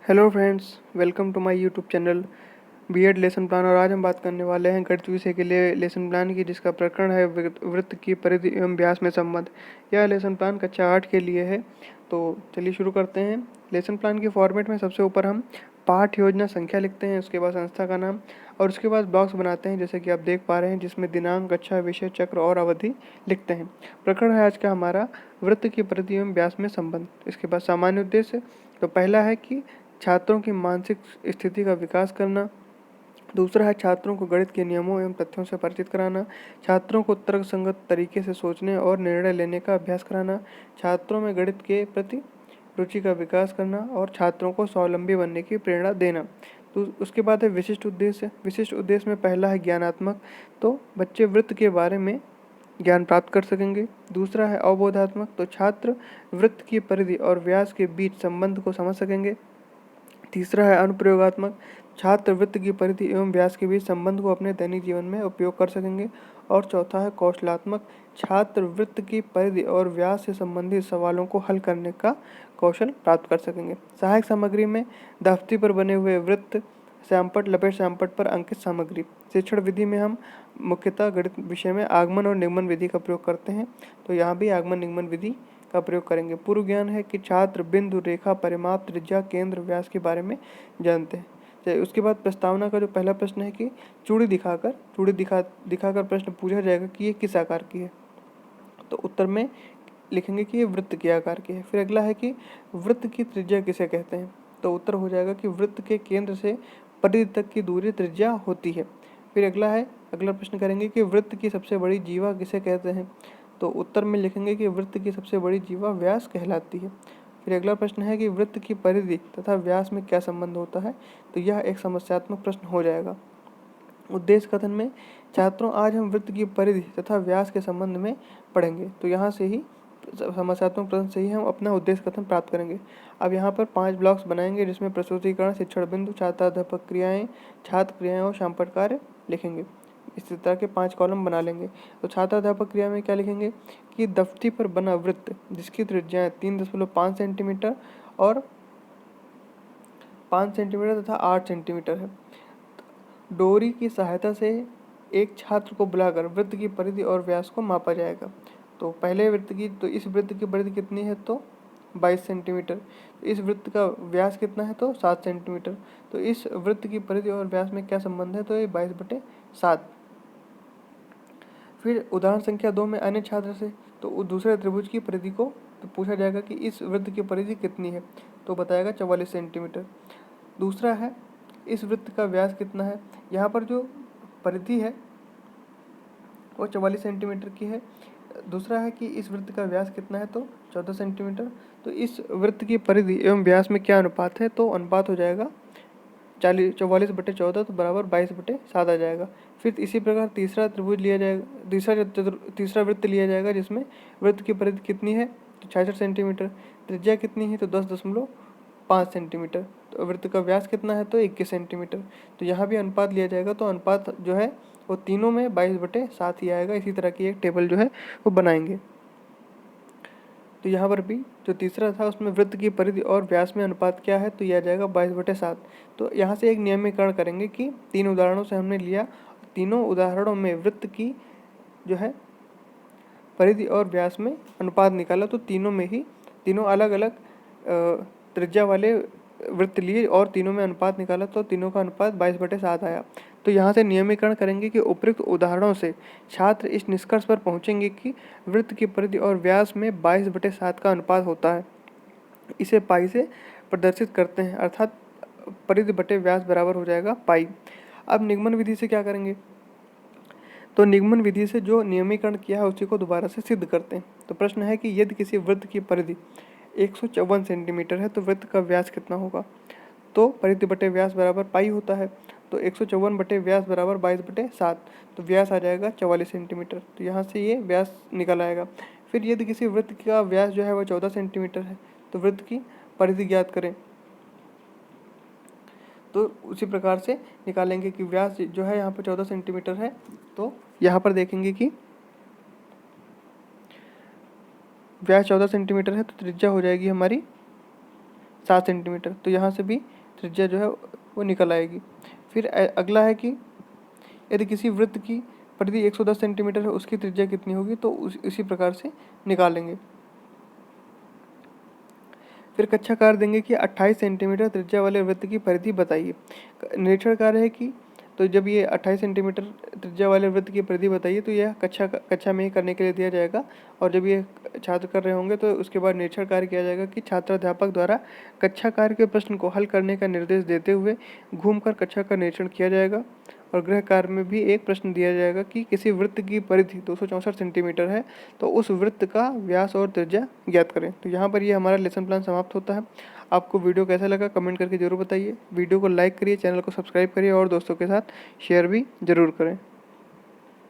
Hello friends, welcome to my YouTube channel B Ed lesson plan. और आज हम बात करने वाले हैं गणित विषय के लिए लेसन प्लान की, जिसका प्रकरण है वृत्त की परिधि एवं व्यास में संबंध। यह लेसन प्लान कक्षा 8 के लिए है। तो चलिए शुरू करते हैं। लेसन प्लान के फॉर्मेट में सबसे ऊपर हम पाठ योजना संख्या लिखते हैं, उसके बाद संस्था का नाम और उसके बाद ब्लॉक्स बनाते हैं, जैसे कि आप देख पा रहे हैं, जिसमें दिनांक, कक्षा, विषय, चक्र और अवधि लिखते हैं। प्रकरण है आज का हमारा वृत्त की परिधि एवं व्यास में संबंध। इसके बाद सामान्य उद्देश्य। तो पहला है कि छात्रों की मानसिक स्थिति का विकास करना। दूसरा है छात्रों को गणित के नियमों एवं तथ्यों से परिचित कराना। छात्रों को तर्कसंगत तरीके से सोचने और निर्णय लेने का अभ्यास कराना। छात्रों में गणित के प्रति रुचि का विकास करना और छात्रों को स्वावलंबी बनने की प्रेरणा देना। तो उसके बाद है विशिष्ट उद्देश्य। विशिष्ट उद्देश्य में पहला है ज्ञानात्मक, तो बच्चे वृत्त के बारे में ज्ञान प्राप्त कर सकेंगे। दूसरा है अवबोधात्मक, तो छात्र वृत्त की परिधि और व्यास के बीच संबंध को समझ सकेंगे। तीसरा है अनुप्रयोगात्मक, छात्र वृत्त की परिधि एवं व्यास के बीच संबंध को अपने दैनिक जीवन में उपयोग कर सकेंगे। और चौथा है कौशलात्मक, छात्र वृत्त की परिधि और व्यास से संबंधित सवालों को हल करने का कौशल प्राप्त कर सकेंगे। सहायक सामग्री में दफ्ती पर बने हुए वृत्त, श्यामपट्ट, लपेट श्यामपट्ट पर अंकित सामग्री। शिक्षण विधि में हम मुख्यतः गणित विषय में आगमन और निगमन विधि का प्रयोग करते हैं, तो यहाँ भी आगमन निगमन विधि का प्रयोग करेंगे। पूर्व ज्ञान है कि छात्र बिंदु, रेखा, परिमाप, त्रिज्या, केंद्र, व्यास के बारे में जानते हैं। चलिए उसके बाद प्रस्तावना का जो पहला प्रश्न है कि दिखाकर प्रश्न पूछा जाएगा कि ये किस आकार की है। तो उत्तर में लिखेंगे कि ये वृत्त के आकार की है। फिर अगला है कि वृत्त की त्रिज्या किसे कहते हैं। तो उत्तर हो जाएगा कि वृत्त के केंद्र से परिधि तक की दूरी त्रिज्या होती है। फिर अगला प्रश्न करेंगे कि वृत्त की सबसे बड़ी जीवा किसे कहते हैं। तो उत्तर में लिखेंगे कि वृत्त की सबसे बड़ी जीवा व्यास कहलाती है। फिर अगला प्रश्न है कि वृत्त की परिधि तथा व्यास में क्या संबंध होता है। तो यह एक समस्यात्मक प्रश्न हो जाएगा। उद्देश्य कथन में छात्रों, आज हम वृत्त की परिधि तथा व्यास के संबंध में पढ़ेंगे। तो यहाँ से ही समस्यात्मक प्रश्न से ही हम अपना उद्देश्य कथन प्राप्त करेंगे। अब यहाँ पर 5 ब्लॉक्स बनाएंगे, जिसमें प्रस्तुतिकरण, शिक्षण बिंदु, छात्राध्यापक क्रियाएं, छात्र क्रियाएं और शामपट्ट कार्य लिखेंगे। इस तरह के 5 कॉलम बना लेंगे। तो छात्राध्यापक क्रिया में क्या लिखेंगे कि दफ्ती पर बना वृत्त जिसकी त्रिज्याएं 3.5 सेंटीमीटर और 5 सेंटीमीटर तथा 8 सेंटीमीटर है, डोरी की सहायता से एक छात्र को बुलाकर वृत्त की परिधि और व्यास को मापा जाएगा। तो इस वृत्त की परिधि कितनी है, तो 22 सेंटीमीटर। इस वृत्त का व्यास कितना है, तो 7 सेंटीमीटर। तो इस वृत्त की परिधि और व्यास में क्या संबंध है, तो ये 22/7। फिर उदाहरण संख्या 2 में अन्य छात्र से तो दूसरे त्रिभुज की परिधि को तो पूछा जाएगा कि इस वृत्त की परिधि कितनी है, तो बताएगा 44 सेंटीमीटर। दूसरा है इस वृत्त का व्यास कितना है। यहाँ पर जो परिधि है वो 44 सेंटीमीटर की है। दूसरा है कि इस वृत्त का व्यास कितना है, तो 14 सेंटीमीटर। तो इस वृत्त की परिधि एवं व्यास में क्या अनुपात है, तो अनुपात हो जाएगा 44/14, तो बराबर 22/7 आ जाएगा। फिर इसी प्रकार तीसरा त्रिभुज लिया जाएगा, तीसरा वृत्त लिया जाएगा, जिसमें वृत्त की परिधि कितनी है, तो 66 सेंटीमीटर। त्रिज्या कितनी है, तो 10.5 सेंटीमीटर। तो वृत्त का व्यास कितना है, तो 21 सेंटीमीटर। तो यहाँ भी अनुपात लिया जाएगा, तो अनुपात जो है वो तीनों में 22/7 ही आएगा। इसी तरह की एक टेबल जो है वो बनाएंगे। तो यहाँ पर भी जो तीसरा था उसमें वृत्त की परिधि और व्यास में अनुपात क्या है, तो यह आ जाएगा 22/7। तो यहाँ से एक नियमीकरण करेंगे कि 3 उदाहरणों से हमने लिया, तीनों उदाहरणों में वृत्त की जो है परिधि और व्यास में अनुपात निकाला, तो तीनों अलग अलग त्रिज्या वाले वृत्त लिए और तीनों में अनुपात निकाला, तो तीनों का अनुपात 22/7 आया। तो यहाँ से नियमीकरण करेंगे कि उपयुक्त उदाहरणों से छात्र इस निष्कर्ष पर पहुँचेंगे कि वृत्त की परिधि और व्यास में 22/7 का अनुपात होता है। इसे पाई से प्रदर्शित करते हैं, अर्थात परिधि बटे व्यास बराबर हो जाएगा पाई। अब निगमन विधि से क्या करेंगे, तो निगमन विधि से जो नियमीकरण किया है उसी को दोबारा से सिद्ध करते हैं। तो प्रश्न है कि यदि किसी वृत्त की परिधि 154 सेंटीमीटर है तो वृत्त का व्यास कितना होगा। तो परिधि बटे व्यास बराबर पाई होता है, तो 154 बटे व्यास बराबर 22/7। तो व्यास आ जाएगा 44 सेंटीमीटर। तो यहाँ से ये व्यास निकल आएगा। फिर यदि किसी वृत्त का व्यास जो है वह 14 सेंटीमीटर है तो वृत्त की परिधि ज्ञात करें। तो उसी प्रकार से निकालेंगे कि व्यास जो है यहाँ पर 14 सेंटीमीटर है, तो यहाँ पर देखेंगे कि व्यास 14 सेंटीमीटर है तो त्रिज्या हो जाएगी हमारी 7 सेंटीमीटर, तो यहाँ से भी त्रिज्या जो है वो निकल आएगी। फिर अगला है कि यदि किसी वृत्त की परिधि 110 सेंटीमीटर है, उसकी त्रिज्या कितनी होगी, तो इसी प्रकार से निकालेंगे। फिर कक्षा कार्य देंगे कि 28 सेंटीमीटर त्रिज्या वाले वृत्त की परिधि बताइए। निरीक्षण कार्य है कि तो जब ये 28 सेंटीमीटर त्रिज्या वाले वृत्त की परिधि बताइए, तो यह कक्षा में ही करने के लिए दिया जाएगा। और जब ये छात्र कर रहे होंगे तो उसके बाद निरीक्षण कार्य किया जाएगा कि छात्राध्यापक द्वारा कक्षा कार्य के प्रश्न को हल करने का निर्देश देते हुए घूमकर कक्षा का निरीक्षण किया जाएगा। और गृह कार्य में भी एक प्रश्न दिया जाएगा कि किसी वृत्त की परिधि 264 सेंटीमीटर है, तो उस वृत्त का व्यास और त्रिज्या ज्ञात करें। तो यहाँ पर ये हमारा लेसन प्लान समाप्त होता है। आपको वीडियो कैसा लगा कमेंट करके जरूर बताइए। वीडियो को लाइक करिए, चैनल को सब्सक्राइब करिए और दोस्तों के साथ शेयर भी जरूर करें।